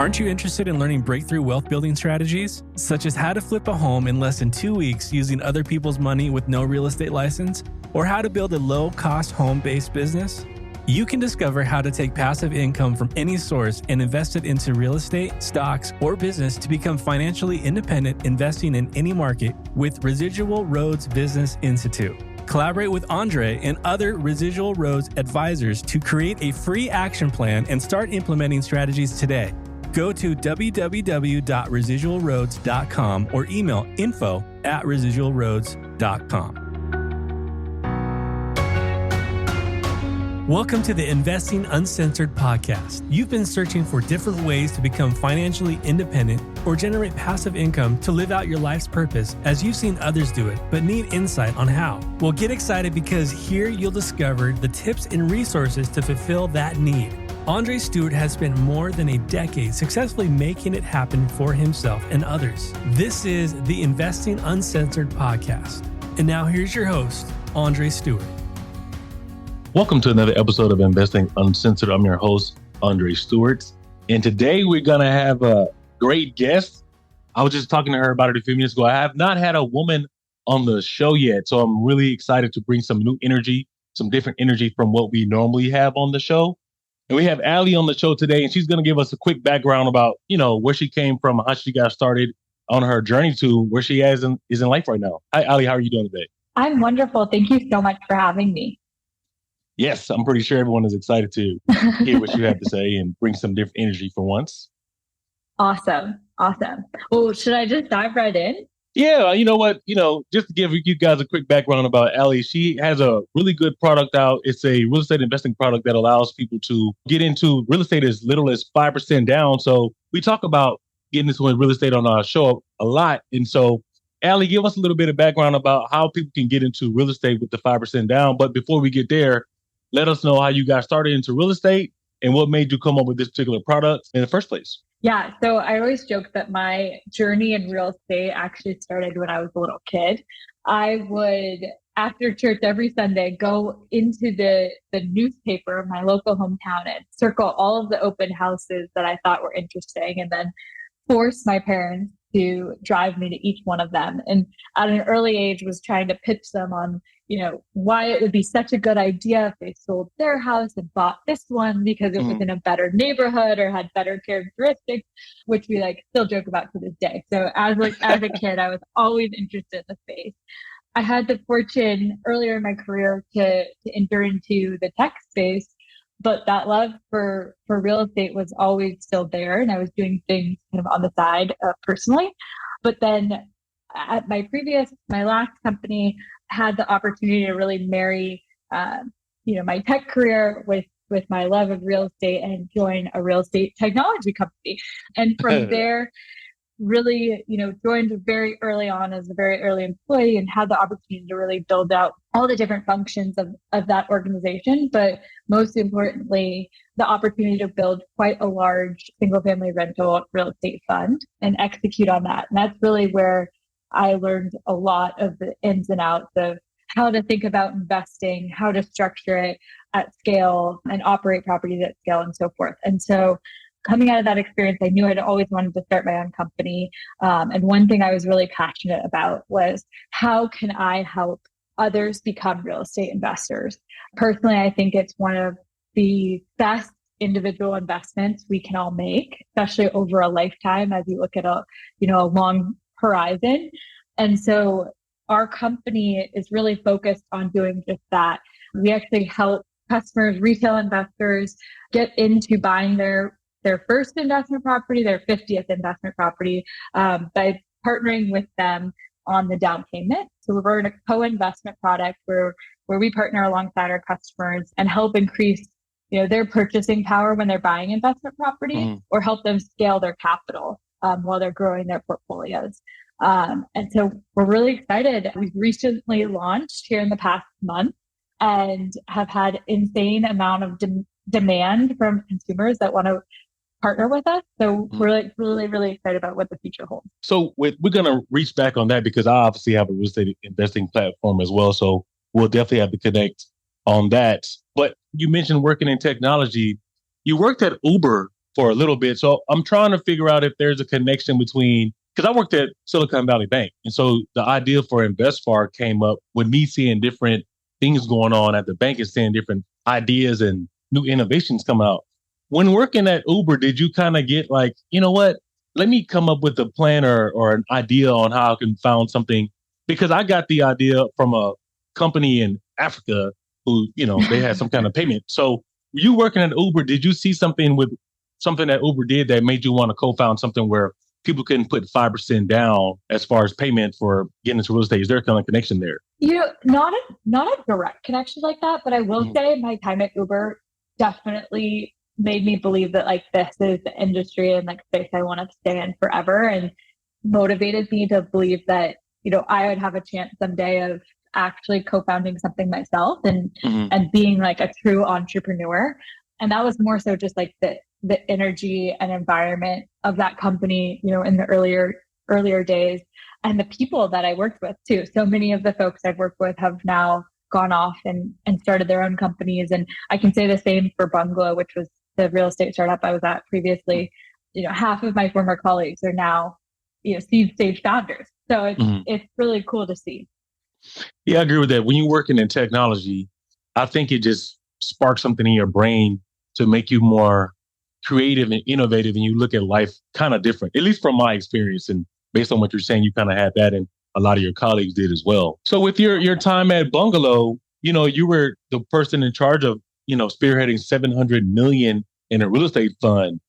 Aren't you interested in learning breakthrough wealth building strategies, such as how to flip a home in less than 2 weeks using other people's money with no real estate license, or how to build a low-cost home-based business? You can discover how to take passive income from any source and invest it into real estate, stocks, or business to become financially independent investing in any market with Residual Roads Business Institute. Collaborate with Andre and other Residual Roads advisors to create a free action plan and start implementing strategies today. Go to www.residualroads.com or email info@residualroads.com. Welcome to the Investing Uncensored podcast. You've been searching for different ways to become financially independent or generate passive income to live out your life's purpose as you've seen others do it, but need insight on how. Well, get excited because here you'll discover the tips and resources to fulfill that need. Andre Stewart has spent more than a decade successfully making it happen for himself and others. This is the Investing Uncensored podcast. And now here's your host, Andre Stewart. Welcome to another episode of Investing Uncensored. I'm your host, Andre Stewart. And today we're going to have a great guest. I was just talking to her about it a few minutes ago. I have not had a woman on the show yet, so I'm really excited to bring some new energy, some different energy from what we normally have on the show. And we have Allie on the show today, and she's going to give us a quick background about, where she came from, how she got started on her journey to where she is in life right now. Hi, Allie. How are you doing today? I'm wonderful. Thank you so much for having me. Yes, I'm pretty sure everyone is excited to hear what you have to say and bring some different energy for once. Awesome. Well, should I just dive right in? Yeah, you know what? Just to give you guys a quick background about Allie, she has a really good product out. It's a real estate investing product that allows people to get into real estate as little as 5% down. So we talk about getting into real estate on our show a lot. And so, Allie, give us a little bit of background about how people can get into real estate with the 5% down. But before we get there, let us know how you got started into real estate and what made you come up with this particular product in the first place. Yeah, so I always joke that my journey in real estate actually started when I was a little kid. I would, after church every Sunday, go into the newspaper of my local hometown and circle all of the open houses that I thought were interesting, and then force my parents to drive me to each one of them. And at an early age was trying to pitch them on, why it would be such a good idea if they sold their house and bought this one because it was in a better neighborhood or had better characteristics, which we still joke about to this day. So as a kid, I was always interested in the space. I had the fortune earlier in my career to enter into the tech space, but that love for real estate was always still there. And I was doing things kind of on the side personally. But then at my last company, had the opportunity to really marry, my tech career with my love of real estate and join a real estate technology company. And from there, really, joined very early on as a very early employee and had the opportunity to really build out all the different functions of that organization. But most importantly, the opportunity to build quite a large single family rental real estate fund and execute on that. And that's really where I learned a lot of the ins and outs of how to think about investing, how to structure it at scale and operate properties at scale and so forth. And so coming out of that experience, I knew I'd always wanted to start my own company. And one thing I was really passionate about was how can I help others become real estate investors? Personally, I think it's one of the best individual investments we can all make, especially over a lifetime as you look at a long horizon. And so our company is really focused on doing just that. We actually help customers, retail investors, get into buying their first investment property, their 50th investment property, by partnering with them on the down payment. So we're in a co-investment product where we partner alongside our customers and help increase their purchasing power when they're buying investment property or help them scale their capital while they're growing their portfolios. And so we're really excited. We've recently launched here in the past month and have had insane amount of demand from consumers that want to partner with us. So we're really, really excited about what the future holds. So we're going to reach back on that because I obviously have a real estate investing platform as well. So we'll definitely have to connect on that. But you mentioned working in technology. You worked at Uber for a little bit. So I'm trying to figure out if there's a connection between, because I worked at Silicon Valley Bank. And so the idea for InvestFar came up with me seeing different things going on at the bank and seeing different ideas and new innovations come out. When working at Uber, did you kind of get like, you know what, let me come up with a plan or an idea on how I can found something? Because I got the idea from a company in Africa who, they had some kind of payment. So you working at Uber, did you see something that Uber did that made you want to co-found something where people can put 5% down as far as payment for getting into real estate? Is there a kind of connection there? Not a direct connection like that, but I will say my time at Uber definitely made me believe that like this is the industry and like space I want to stay in forever, and motivated me to believe that, I would have a chance someday of actually co-founding something myself and being like a true entrepreneur. And that was more so just like the energy and environment of that company, in the earlier days, and the people that I worked with too. So many of the folks I've worked with have now gone off and started their own companies. And I can say the same for Bungalow, which was the real estate startup I was at previously. Half of my former colleagues are now, seed stage founders. So it's really cool to see. Yeah, I agree with that. When you're working in technology, I think it just sparks something in your brain to make you more creative and innovative, and you look at life kind of different, at least from my experience. And based on what you're saying, you kind of had that, and a lot of your colleagues did as well. So with your time at Bungalow, you were the person in charge of, spearheading 700 million in a real estate fund.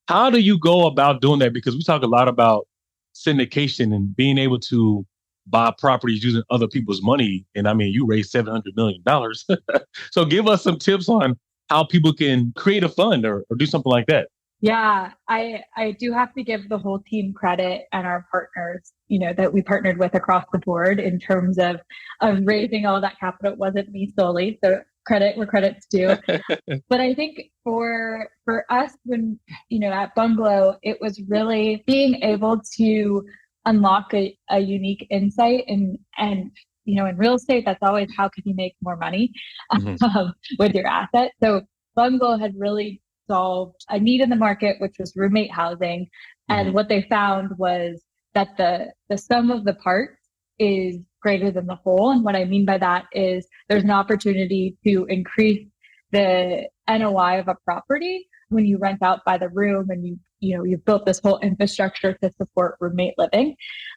How do you go about doing that? Because we talk a lot about syndication and being able to buy properties using other people's money. And I mean, you raised $700 million. So give us some tips on how people can create a fund or do something like that. Yeah, I do have to give the whole team credit and our partners, that we partnered with across the board in terms of raising all that capital. It wasn't me solely. So credit where credit's due. But I think for us, when, at Bungalow, it was really being able to unlock a unique insight and in real estate, that's always how can you make more money with your asset. So Bungalow had really solved a need in the market, which was roommate housing. And what they found was that the sum of the parts is greater than the whole. And what I mean by that is there's an opportunity to increase the NOI of a property when you rent out by the room and you've built this whole infrastructure to support roommate living.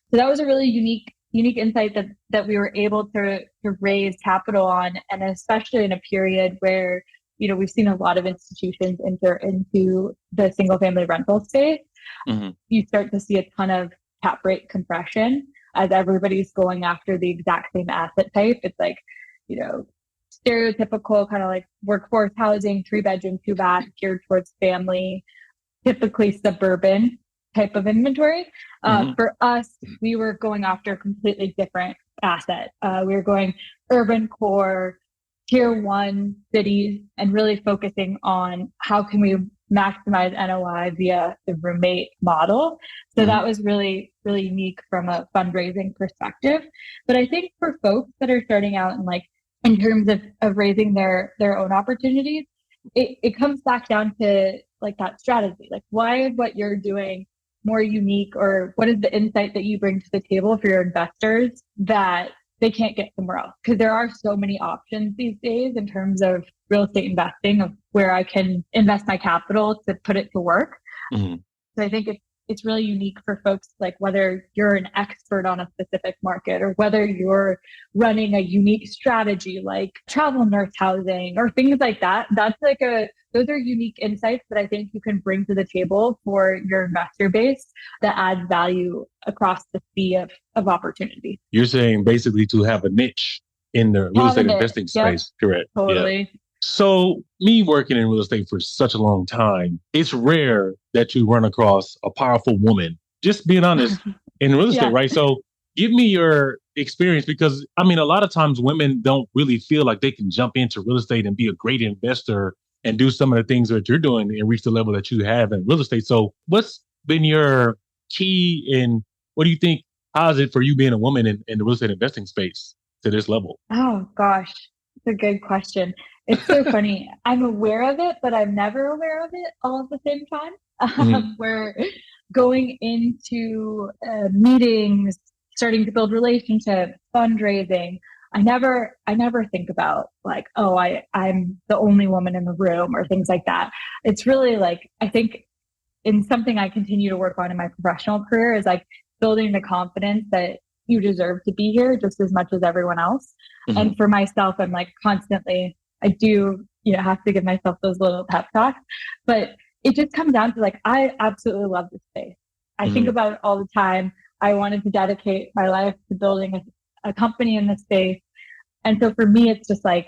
So that was a really unique insight that we were able to raise capital on. And especially in a period where, we've seen a lot of institutions enter into the single family rental space. You start to see a ton of cap rate compression as everybody's going after the exact same asset type. It's like, stereotypical kind of like workforce housing, 3-bedroom, 2-bath, geared towards family, typically suburban type of inventory. For us, we were going after a completely different asset. We were going urban core, tier 1 cities, and really focusing on how can we maximize NOI via the roommate model. So that was really, really unique from a fundraising perspective. But I think for folks that are starting out and like in terms of raising their own opportunities, it comes back down to like that strategy. Like, why is what you're doing more unique, or what is the insight that you bring to the table for your investors that they can't get somewhere else? Because there are so many options these days in terms of real estate investing, of where I can invest my capital to put it to work. So I think it's really unique for folks, like whether you're an expert on a specific market or whether you're running a unique strategy like travel nurse housing or things like that. That's like those are unique insights that I think you can bring to the table for your investor base that adds value across the sea of opportunity. You're saying basically to have a niche in the real estate investing space, correct? Totally. Yeah. So me working in real estate for such a long time, it's rare that you run across a powerful woman, just being honest, in real estate, right? So give me your experience, because I mean, a lot of times women don't really feel like they can jump into real estate and be a great investor and do some of the things that you're doing and reach the level that you have in real estate. So what's been your key, and what do you think, how is it for you being a woman in the real estate investing space to this level? Oh, gosh. It's a good question. It's so funny. I'm aware of it, but I'm never aware of it all at the same time. We're going into meetings, starting to build relationships, fundraising. I never think about like, oh, I'm the only woman in the room or things like that. It's really like, I think in something I continue to work on in my professional career is like building the confidence that you deserve to be here just as much as everyone else. And for myself, I'm like constantly, I do, have to give myself those little pep talks, but it just comes down to like, I absolutely love this space. I think about it all the time. I wanted to dedicate my life to building a company in this space. And so for me, it's just like,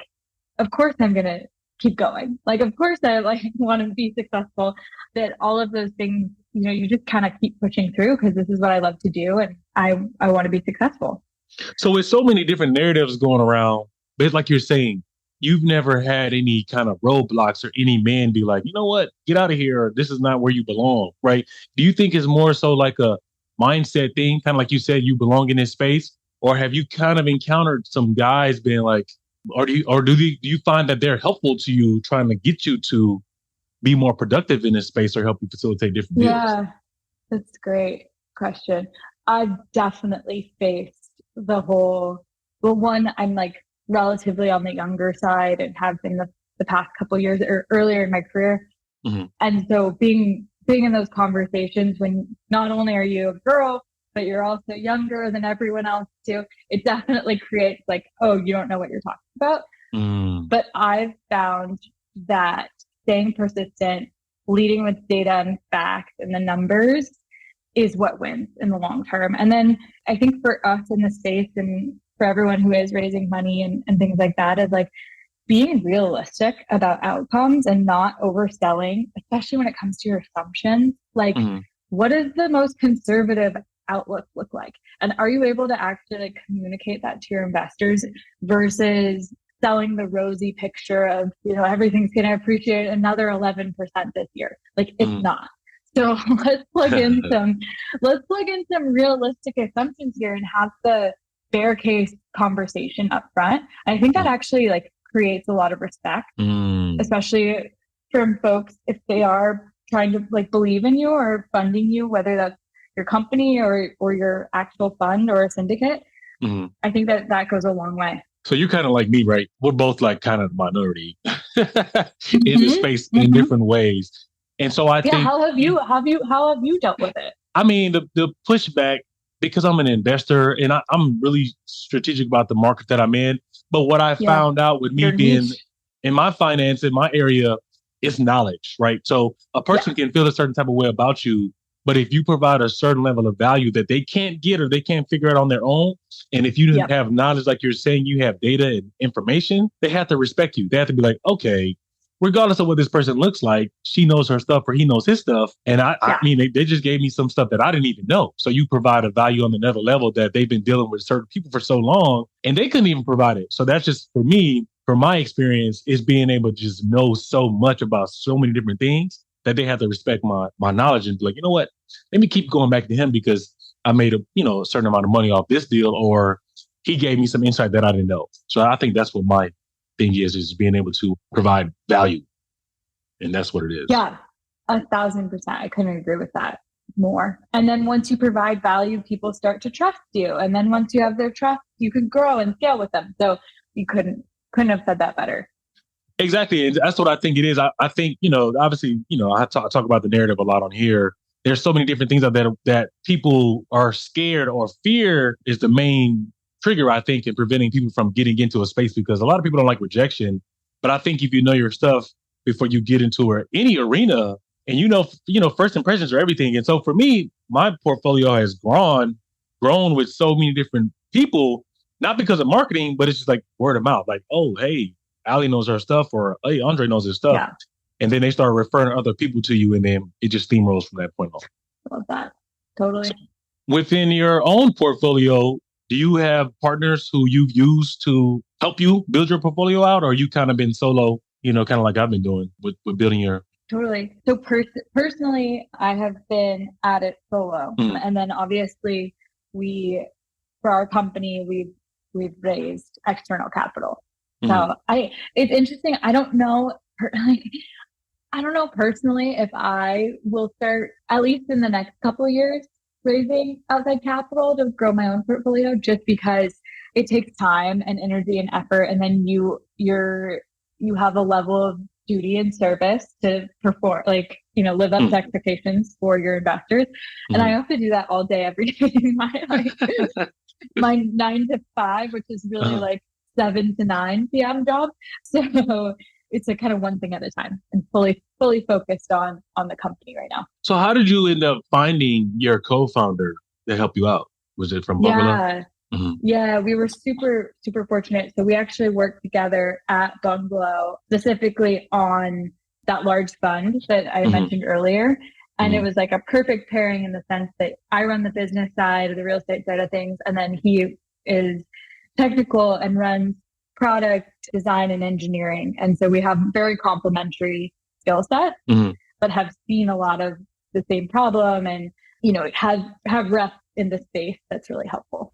of course I'm going to keep going. Like, of course I like want to be successful, that all of those things, you just kind of keep pushing through because this is what I love to do. And I want to be successful. So with so many different narratives going around, but it's like you're saying, you've never had any kind of roadblocks or any man be like, you know what, get out of here, or this is not where you belong, right? Do you think it's more so like a mindset thing, kind of like you said, you belong in this space? Or have you kind of encountered some guys being like, do you find that they're helpful to you, trying to get you to be more productive in this space or help you facilitate different deals? Yeah, that's a great question. I've definitely faced one, I'm like relatively on the younger side and have been the past couple of years or earlier in my career. And so being in those conversations when not only are you a girl, but you're also younger than everyone else too, it definitely creates like, oh, you don't know what you're talking about. But I've found that staying persistent, leading with data and facts and the numbers is what wins in the long term. And then I think for us in the space and for everyone who is raising money and things like that is like being realistic about outcomes and not overselling, especially when it comes to your assumptions. Like, what does the most conservative outlook look like? And are you able to actually communicate that to your investors versus selling the rosy picture of, everything's going to appreciate another 11% this year? Like, it's not. So let's plug in some realistic assumptions here and have the bear case conversation up front. I think that actually like creates a lot of respect, especially from folks if they are trying to like believe in you or funding you, whether that's your company or your actual fund or a syndicate. I think that goes a long way. So you're kind of like me, right? We're both like kind of minority in this space in different ways. And so I think, how have you dealt with it? I mean, the pushback, because I'm an investor and I'm really strategic about the market that I'm in. But what I found out with me being in my finance, in my area, is knowledge, right? So a person can feel a certain type of way about you, but if you provide a certain level of value that they can't get or they can't figure out on their own, and if you have knowledge, like you're saying, you have data and information, they have to respect you. They have to be like, okay, regardless of what this person looks like, she knows her stuff or he knows his stuff. And I mean, they just gave me some stuff that I didn't even know. So you provide a value on another level that they've been dealing with certain people for so long and they couldn't even provide it. So that's just for me, from my experience, is being able to just know so much about so many different things that they have to respect my knowledge and be like, you know what, let me keep going back to him because I made a certain amount of money off this deal, or he gave me some insight that I didn't know. So I think that's what my thing is being able to provide value. And that's what it is. Yeah, 1,000%. I couldn't agree with that more. And then once you provide value, people start to trust you. And then once you have their trust, you can grow and scale with them. So you couldn't have said that better. Exactly. And that's what I think it is. I think, obviously, I talk about the narrative a lot on here. There's so many different things out there that people are scared, or fear is the main trigger, I think, in preventing people from getting into a space, because a lot of people don't like rejection. But I think if you know your stuff before you get into any arena, and first impressions are everything. And so for me, my portfolio has grown with so many different people, not because of marketing, but it's just like word of mouth. Like, oh, hey, Ali knows her stuff, or hey, Andre knows his stuff. Yeah. And then they start referring other people to you, and then it just steamrolls from that point on. Love that. Totally. So within your own portfolio, do you have partners who you've used to help you build your portfolio out, or you kind of been solo, kind of like I've been doing with building your... Totally. So personally, I have been at it solo. And then obviously for our company, we've raised external capital. So it's interesting. I don't know. I don't know personally if I will start, at least in the next couple of years, raising outside capital to grow my own portfolio, just because it takes time and energy and effort. And then you have a level of duty and service to perform, like, live up to expectations for your investors. And I have to do that all day, every day in my 9 to 5, which is really like 7 to 9 p.m. job. So it's a kind of one thing at a time, and fully focused on the company right now. So how did you end up finding your co-founder to help you out? Was it from Bungalow? Yeah. Yeah, we were super, super fortunate. So we actually worked together at Bungalow, specifically on that large fund that I mentioned earlier. And it was like a perfect pairing in the sense that I run the business side, or the real estate side of things, and then he is technical and runs product design and engineering. And so we have very complementary skill set, but have seen a lot of the same problem, and have reps in the space. That's really helpful.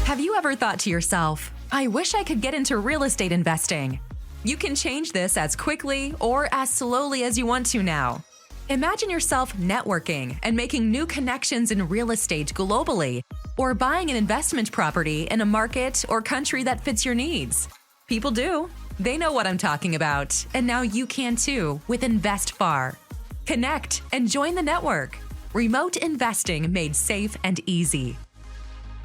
Have you ever thought to yourself, I wish I could get into real estate investing? You can change this as quickly or as slowly as you want to now. Imagine yourself networking and making new connections in real estate globally, or buying an investment property in a market or country that fits your needs. People do. They know what I'm talking about, and now you can too with InvestFar. Connect and join the network. Remote investing made safe and easy.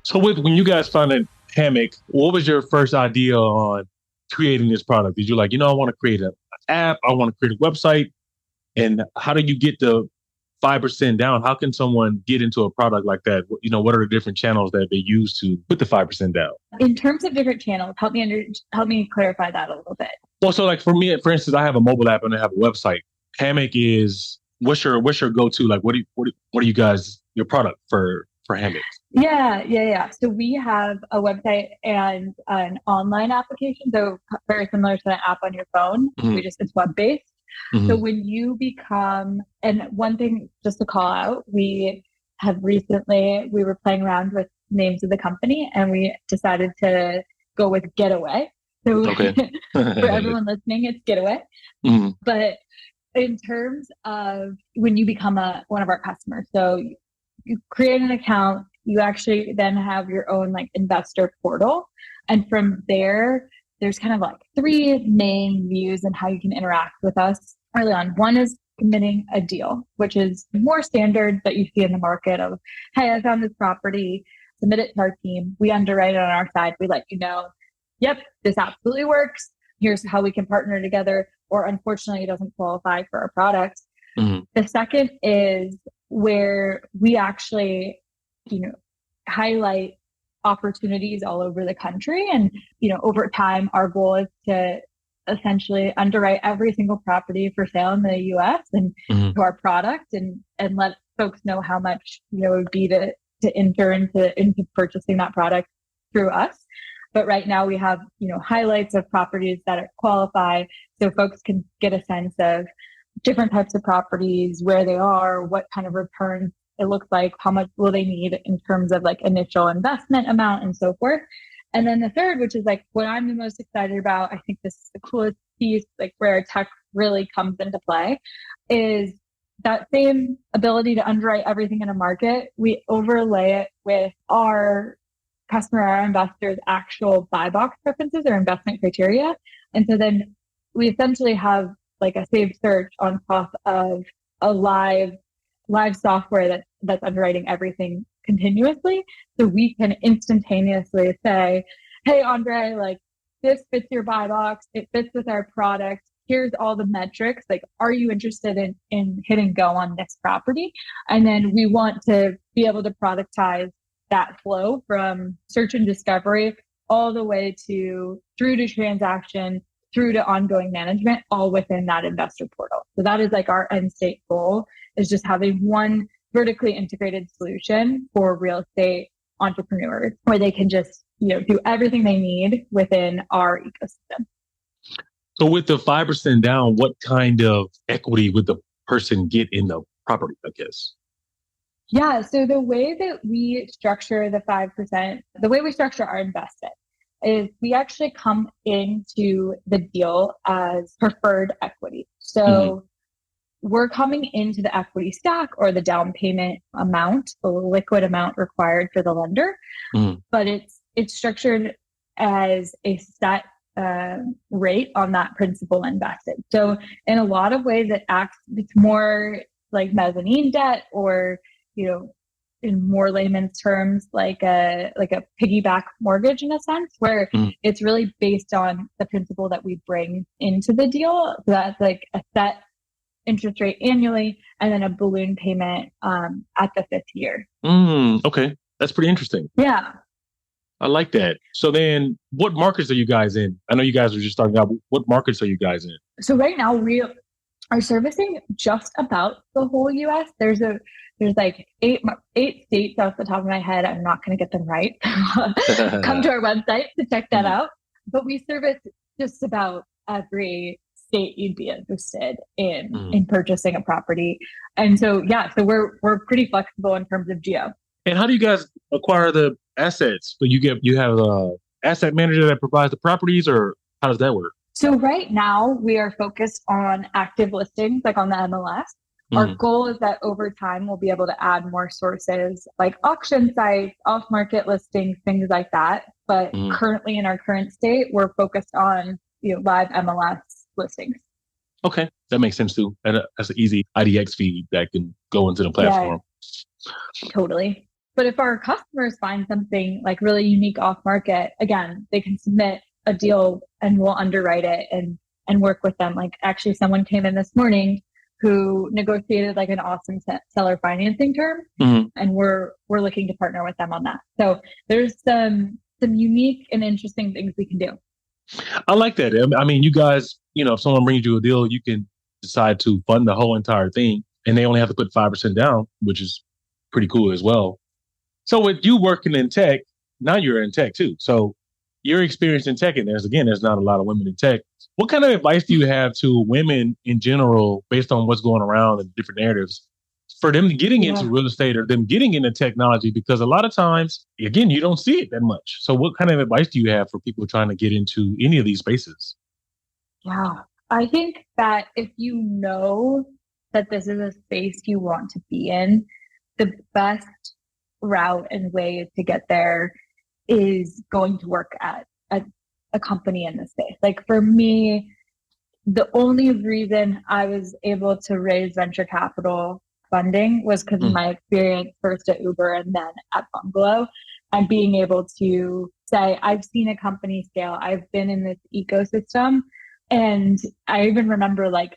So when you guys founded Hammock, what was your first idea on creating this product? Did you I want to create an app, I want to create a website? And how do you get the 5% down? How can someone get into a product like that? What are the different channels that they use to put the 5% down? In terms of different channels, help me clarify that a little bit. Well, so for me, for instance, I have a mobile app and I have a website. Hammock is what's your go-to? What are you guys, your product for Hammock? Yeah. So we have a website and an online application. So very similar to an app on your phone. It's web-based. So when you become, and one thing just to call out, we were playing around with names of the company, and we decided to go with Getaway. So for everyone listening, it's Getaway. But in terms of when you become one of our customers, so you create an account, you actually then have your own investor portal. And from there, there's kind of 3 main views in how you can interact with us early on. One is submitting a deal, which is more standard that you see in the market of, hey, I found this property, submit it to our team. We underwrite it on our side. We let you know, yep, this absolutely works. Here's how we can partner together. Or unfortunately, it doesn't qualify for our product. The second is where we actually, highlight opportunities all over the country. And, over time, our goal is to essentially underwrite every single property for sale in the US and to our product, and let folks know how much, it would be to enter into purchasing that product through us. But right now we have, highlights of properties that qualify, so folks can get a sense of different types of properties, where they are, what kind of returns it looks like, how much will they need in terms of initial investment amount and so forth. And then the third, which is what I'm the most excited about, I think this is the coolest piece, where tech really comes into play, is that same ability to underwrite everything in a market. We overlay it with our investors' actual buy box preferences or investment criteria. And so then we essentially have a saved search on top of a live software that's underwriting everything continuously. So we can instantaneously say, hey, Andre, this fits your buy box. It fits with our product. Here's all the metrics. Are you interested in hitting go on this property? And then we want to be able to productize that flow from search and discovery all the way through to transaction, through to ongoing management, all within that investor portal. So that is our end state goal, is just having one vertically integrated solution for real estate entrepreneurs, where they can just do everything they need within our ecosystem. So with the 5% down, what kind of equity would the person get in the property, I guess? Yeah. So the way that we structure the 5%, the way we structure our investment is we actually come into the deal as preferred equity. So we're coming into the equity stack or the down payment amount, the liquid amount required for the lender, but it's structured as a set rate on that principal invested. So in a lot of ways, it's more like mezzanine debt, or in more layman's terms, like a piggyback mortgage in a sense, where it's really based on the principal that we bring into the deal. So that's like a set interest rate annually, and then a balloon payment at the 5th year. Okay, that's pretty interesting. Yeah. I like that. So then what markets are you guys in? I know you guys are just starting out. What markets are you guys in? So right now we are servicing just about the whole US. There's like eight states off the top of my head. I'm not going to get them right. Come to our website to check that out. But we service just about every state you'd be interested in purchasing a property. And so, so we're pretty flexible in terms of geo. And how do you guys acquire the assets? So you have a asset manager that provides the properties, or how does that work? So right now we are focused on active listings, like on the MLS. Our goal is that over time we'll be able to add more sources like auction sites, off-market listings, things like that. But currently in our current state, we're focused on live MLS listings. Okay, that makes sense too. And that's an easy IDX feed that can go into the platform. Yeah, totally. But if our customers find something like really unique off market, again, they can submit a deal and we'll underwrite it and work with them. Like actually someone came in this morning who negotiated like an awesome seller financing term, and we're looking to partner with them on that. So there's some unique and interesting things we can do. I like that. I mean, you guys, if someone brings you a deal, you can decide to fund the whole entire thing, and they only have to put 5% down, which is pretty cool as well. So with you working in tech, now you're in tech too. So your experience in tech, and there's not a lot of women in tech. What kind of advice do you have to women in general, based on what's going around and different narratives, for them getting into real estate or them getting into technology? Because a lot of times, again, you don't see it that much. So what kind of advice do you have for people trying to get into any of these spaces? Yeah, I think that if you know that this is a space you want to be in, the best route and way to get there is going to work at a company in this space. Like for me, the only reason I was able to raise venture capital funding was because of my experience first at Uber and then at Bungalow, and being able to say, I've seen a company scale, I've been in this ecosystem. And I even remember when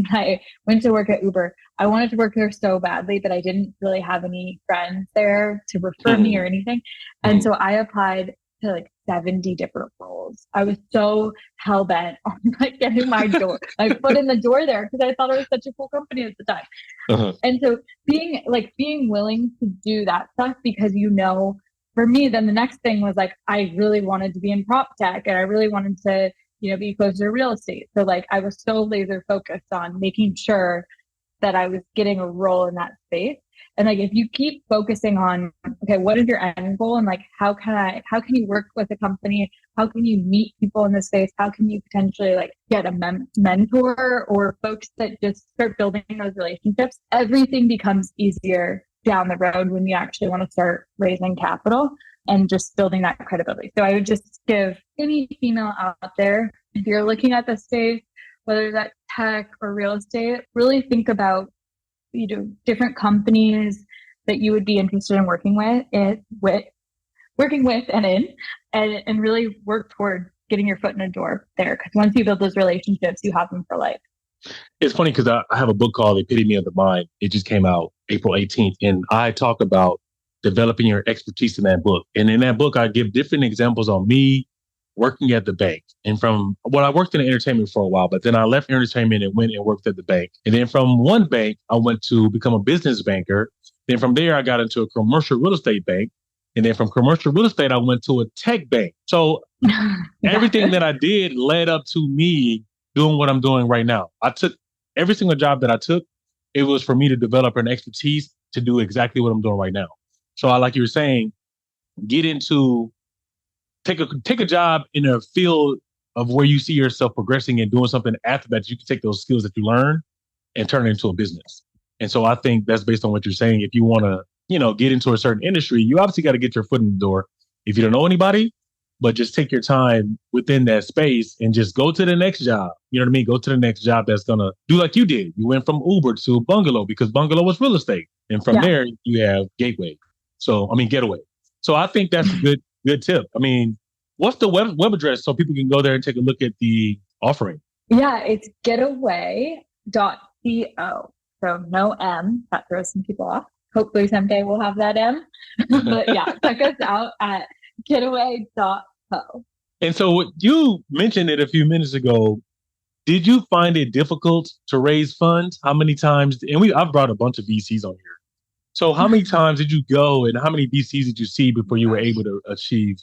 I went to work at Uber, I wanted to work there so badly, but I didn't really have any friends there to refer me or anything. And so I applied to like 70 different roles. I was so hell bent on getting my foot in the door there, because I thought it was such a cool company at the time. And so being willing to do that stuff, because for me, then the next thing was like, I really wanted to be in prop tech, and I really wanted to be closer to real estate. So I was so laser focused on making sure that I was getting a role in that space. And if you keep focusing on, okay, what is your end goal? And how can you work with a company? How can you meet people in this space? How can you potentially get a mentor or folks that just start building those relationships? Everything becomes easier down the road when you actually want to start raising capital and just building that credibility. So I would just give any female out there, if you're looking at the space, whether that's tech or real estate, really think about different companies that you would be interested in working with and really work toward getting your foot in the door there. Because once you build those relationships, you have them for life. It's funny because I have a book called The Epitome of the Mind. It just came out April 18th. And I talk about developing your expertise in that book. And in that book, I give different examples on me working at the bank. And I worked in entertainment for a while, but then I left entertainment and went and worked at the bank. And then from one bank, I went to become a business banker. Then from there, I got into a commercial real estate bank. And then from commercial real estate, I went to a tech bank. So everything that I did led up to me doing what I'm doing right now. I took every single job that I took. It was for me to develop an expertise to do exactly what I'm doing right now. So like you were saying, take a job in a field of where you see yourself progressing and doing something after that. You can take those skills that you learn and turn it into a business. And so I think that's based on what you're saying. If you want to, get into a certain industry, you obviously got to get your foot in the door. If you don't know anybody, but just take your time within that space and just go to the next job. You know what I mean? Go to the next job that's going to do like you did. You went from Uber to Bungalow because Bungalow was real estate. And from there, you have Getaway. So I think that's a good tip. I mean, what's the web address so people can go there and take a look at the offering? Yeah, it's getaway.co. So no M. That throws some people off. Hopefully someday we'll have that M. But yeah, check us out at getaway.co. And so you mentioned it a few minutes ago. Did you find it difficult to raise funds? How many times? And I've brought a bunch of VCs on here. So how many times did you go and how many VCs did you see before you were able to achieve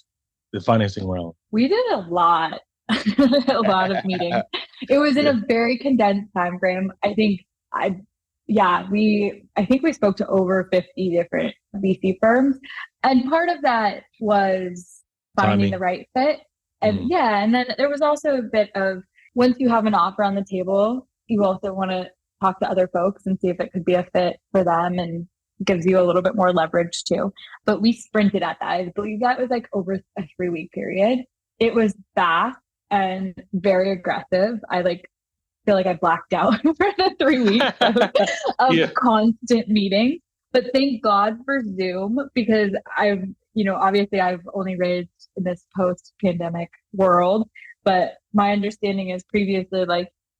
the financing round? We did a lot, a lot of meetings. It was in a very condensed time frame. I think we spoke to over 50 different VC firms. And part of that was finding the right fit. And and then there was also a bit of, once you have an offer on the table, you also want to talk to other folks and see if it could be a fit for them, and gives you a little bit more leverage too. But we sprinted at that. I believe that was like over a 3-week period. It was fast and very aggressive. I feel like I blacked out for the 3 weeks of constant meetings. But thank God for Zoom, because obviously I've only raised in this post-pandemic world, but my understanding is previously,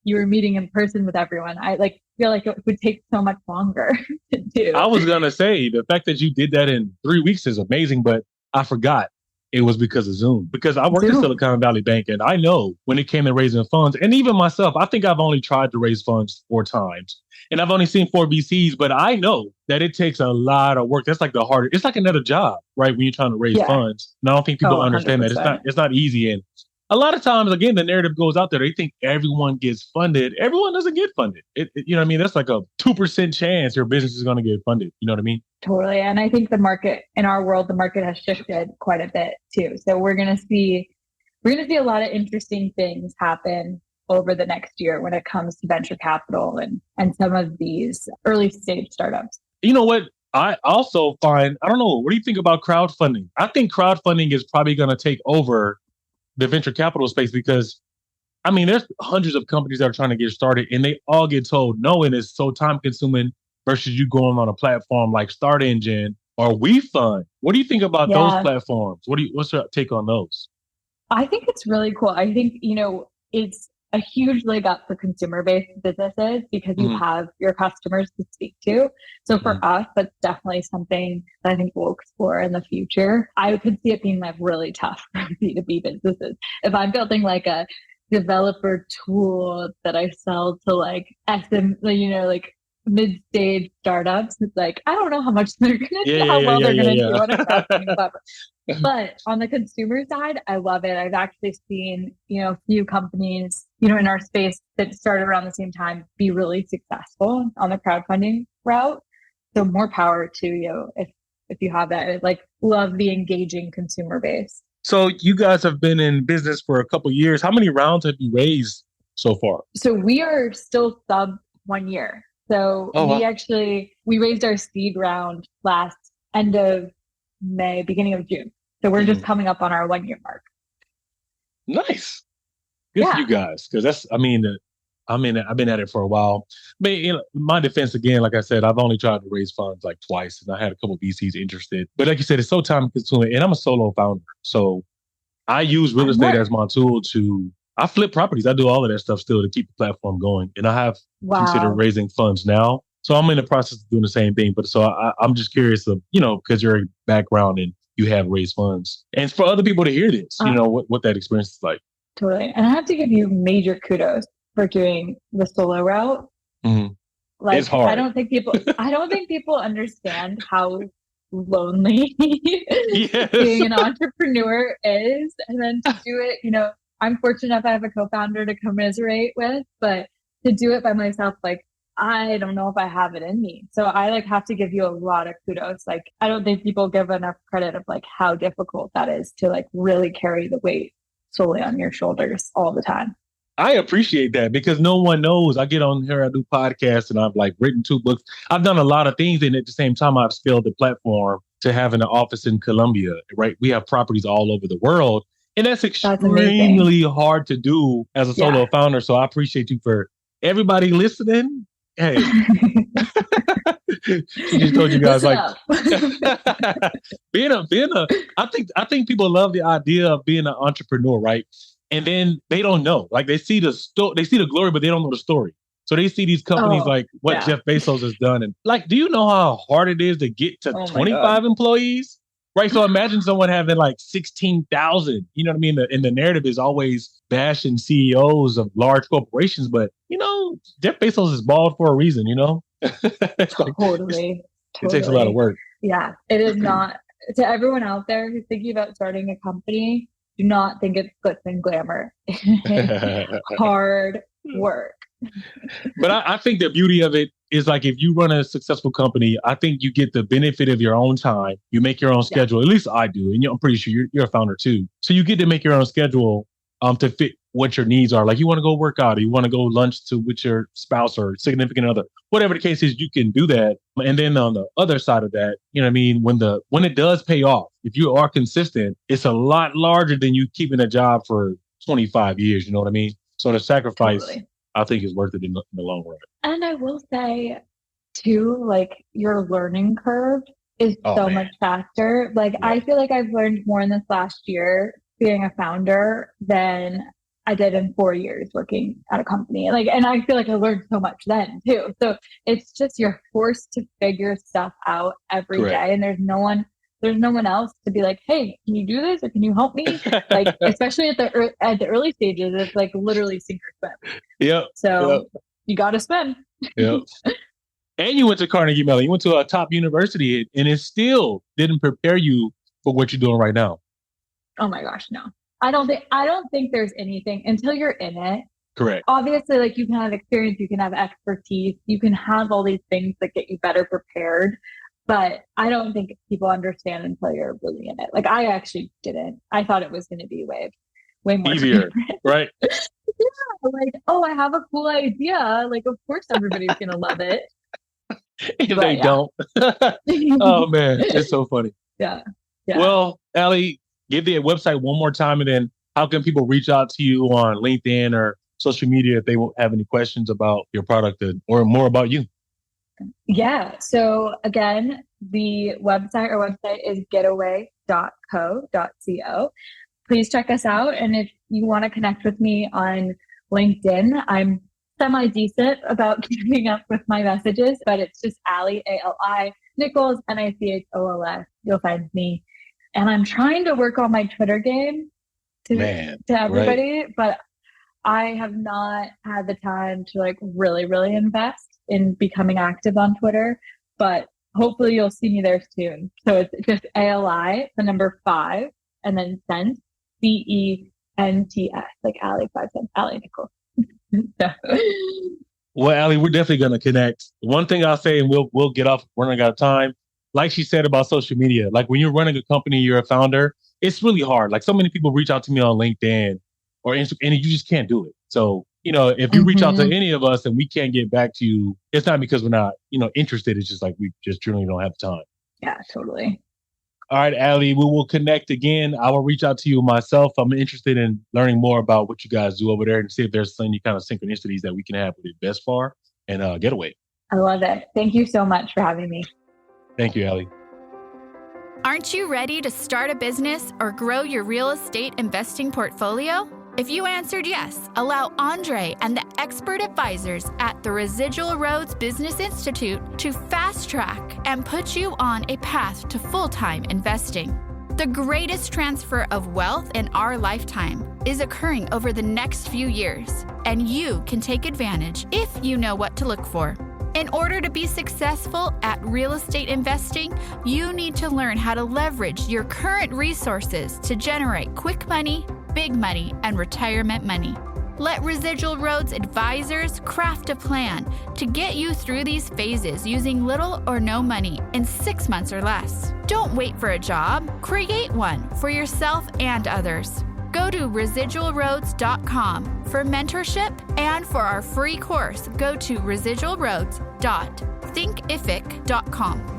you were meeting in person with everyone. I feel like it would take so much longer to do. I was going to say, the fact that you did that in 3 weeks is amazing, but I forgot it was because of Zoom. Because I worked at Silicon Valley Bank, and I know when it came to raising funds, and even myself, I think I've only tried to raise funds 4 times. And I've only seen 4 VCs, but I know that it takes a lot of work. That's like the hardest. It's like another job, right? When you're trying to raise funds. And I don't think people understand 100%. That. It's not easy. And a lot of times, again, the narrative goes out there. They think everyone gets funded. Everyone doesn't get funded. You know what I mean? That's like a 2% chance your business is going to get funded. You know what I mean? Totally. And I think the market in our world, the market has shifted quite a bit too. So we're going to see a lot of interesting things happen over the next year when it comes to venture capital and some of these early stage startups. You know what? I also find, I don't know, what do you think about crowdfunding? I think crowdfunding is probably going to take over the venture capital space, because there's hundreds of companies that are trying to get started and they all get told no, and it's so time consuming versus you going on a platform like Start Engine or WeFund. What do you think about those platforms? What's your take on those? I think it's really cool. I think, it's a huge leg up for consumer-based businesses because you have your customers to speak to. So for us, that's definitely something that I think we'll explore in the future. I could see it being really tough for B2B businesses. If I'm building a developer tool that I sell to mid-stage startups, it's I don't know how much they're going to do, how well they're going to do on a crowdfunding platform. But on the consumer side, I love it. I've actually seen, a few companies, in our space that started around the same time be really successful on the crowdfunding route. So more power to you if you have that. I love the engaging consumer base. So you guys have been in business for a couple of years. How many rounds have you raised so far? So we are still sub 1 year. So we raised our seed round last end of May, beginning of June. So we're just coming up on our 1 year mark. Nice. Good for you guys. Because I've been at it for a while. My defense, again, like I said, I've only tried to raise funds twice, and I had a couple of VCs interested. But like you said, it's so time consuming, and I'm a solo founder. So I use real estate as my tool I flip properties. I do all of that stuff still to keep the platform going. And I have considered raising funds now. So I'm in the process of doing the same thing. But so I'm just curious of, because you're a background and you have raised funds. And for other people to hear this, what that experience is like. Totally. And I have to give you major kudos for doing the solo route. Mm-hmm. It's hard. I don't think people understand how lonely being an entrepreneur is. And then to do it, I'm fortunate enough I have a co-founder to commiserate with, but to do it by myself, I don't know if I have it in me. So I like have to give you a lot of kudos. Like, I don't think people give enough credit of like how difficult that is to like really carry the weight solely on your shoulders all the time. I appreciate that because no one knows. I get on here, I do podcasts, and I've like written 2 books. I've done a lot of things, and at the same time, I've scaled the platform to having an office in Colombia. Right, we have properties all over the world, and that's extremely hard to do as a solo founder. So I appreciate you for everybody listening. Hey, she just told you guys like being a. I think people love the idea of being an entrepreneur, right? And then they don't know, like they see the glory, but they don't know the story. So they see these companies like what Jeff Bezos has done. And like, do you know how hard it is to get to 25 employees? Right. So imagine someone having like 16,000, you know what I mean? And the narrative is always bashing CEOs of large corporations. But, you know, Jeff Bezos is bald for a reason, you know? Totally. It takes a lot of work. Yeah, it is not. To everyone out there who's thinking about starting a company, do not think it's glitz and glamour. Hard work. But I think the beauty of it is like if you run a successful company, I think you get the benefit of your own time. You make your own schedule. At least I do. And I'm pretty sure you're a founder too. So you get to make your own schedule to fit what your needs are. Like you want to go work out, or you want to go lunch with your spouse or significant other, whatever the case is, you can do that. And then on the other side of that, you know what I mean? When it does pay off, if you are consistent, it's a lot larger than you keeping a job for 25 years. You know what I mean? So the sacrifice, I think, is worth it in the long run. And I will say too, like your learning curve is much faster. Like I feel like I've learned more in this last year being a founder than I did in 4 years working at a company. Like, and I feel like I learned so much then too. So it's just you're forced to figure stuff out every day, and there's no one else to be like, hey, can you do this, or can you help me? Like, especially at the early stages, it's like literally sink or swim. Yeah. So you got to swim. Yeah. And you went to Carnegie Mellon. You went to a top university, and it still didn't prepare you for what you're doing right now. Oh my gosh, no. I don't think there's anything until you're in it. Correct. Obviously, like you can have experience, you can have expertise, you can have all these things that get you better prepared. But I don't think people understand until you're really in it. Like I actually didn't. I thought it was going to be way more easier, right? Yeah, like, oh, I have a cool idea. Like, of course, everybody's going to love it. If they don't. Oh man, it's so funny. Yeah. Well, Allie, give the website one more time, and then how can people reach out to you on LinkedIn or social media if they have any questions about your product or more about you? Yeah. So again, the website is getaway.co.co. Please check us out. And if you want to connect with me on LinkedIn, I'm semi-decent about keeping up with my messages, but it's just Allie, A-L-I, Nichols, Nichols. You'll find me. And I'm trying to work on my Twitter game to everybody, but I have not had the time to like really, really invest in becoming active on Twitter, but hopefully you'll see me there soon. So it's just ALI, the number 5, and then Cents, CENTS, like Allie 5 cents, Allie Nichols. Well, Allie, we're definitely going to connect. One thing I'll say, and we'll get off running out of time. Like she said about social media, like when you're running a company, you're a founder, it's really hard. Like so many people reach out to me on LinkedIn or Instagram, and you just can't do it. So, you know, if you reach out to any of us and we can't get back to you, it's not because we're not, interested. It's just like we just generally don't have time. Yeah, totally. All right, Allie, we will connect again. I will reach out to you myself. I'm interested in learning more about what you guys do over there and see if there's any kind of synchronicities that we can have with InvestFar and Getaway. I love it. Thank you so much for having me. Thank you, Allie. Aren't you ready to start a business or grow your real estate investing portfolio? If you answered yes, allow Andre and the expert advisors at the Residual Roads Business Institute to fast track and put you on a path to full-time investing. The greatest transfer of wealth in our lifetime is occurring over the next few years, and you can take advantage if you know what to look for. In order to be successful at real estate investing, you need to learn how to leverage your current resources to generate quick money, big money, and retirement money. Let Residual Roads advisors craft a plan to get you through these phases using little or no money in 6 months or less. Don't wait for a job. Create one for yourself and others. Go to residualroads.com for mentorship, and for our free course, go to residualroads.thinkific.com.